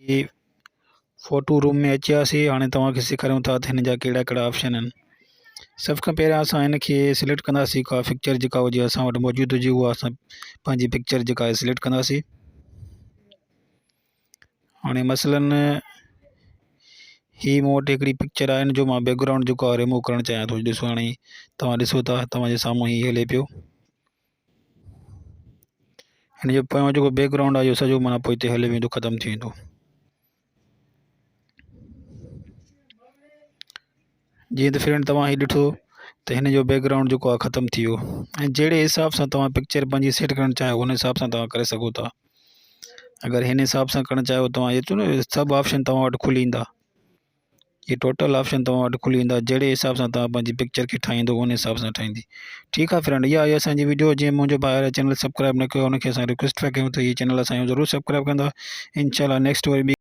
ये photo room में अचासीं। हाणे तव्हांखे सेखारियूं था त हिन जा कहिड़ा कहिड़ा ऑप्शन आहिनि। सभ खां पहिरियां असां हिन खे सिलेक्ट कंदासीं। का पिक्चर जेका हुजे असां वटि मौजूदु हुजे उहा असां पंहिंजी पिक्चर जेका आहे सिलेक्ट कंदासीं। हाणे मसलन ही मूं वटि हिकिड़ी पिक्चर आहे जो मां बैकग्राउंड जेको आहे रिमूव करणु चाहियां थो। ॾिसो हाणे तव्हां ॾिसो था तव्हांजे साम्हूं ही हले पियो। हिन जो पोयों जेको बैकग्राउंड आहे इहो सॼो माना पोइ हिते हली वेंदो, ख़तमु थी वेंदो। जीअं त फ्रेंड तव्हां ही ॾिठो त हिन जो बैकग्राउंड जेको आहे ख़तमु थी वियो। ऐं जहिड़े हिसाब सां तव्हां पिक्चर पंहिंजी सेट करणु चाहियो उन हिसाब सां तव्हां करे सघो था। अगरि हिन हिसाब सां करणु चाहियो तव्हां एतिरो न सभु ऑप्शन तव्हां वटि खुली ईंदा। ये टोटल ऑप्शन तव्हां वटि खुली ईंदा। जहिड़े हिसाब सां तव्हां पंहिंजी पिक्चर खे ठाहींदो उन हिसाब सां ठाहींदी। ठीकु आहे फ्रेंड, इहा आहे असांजी वीडियो। जीअं मुंहिंजो भाउ चैनल सब्सक्राइब न कयो उनखे असां रिक्वेस्ट था कयूं त हीअ चैनल असांजो ज़रूरु सब्सक्राइब कंदा। इंशाल्लाह नेक्स्ट वरी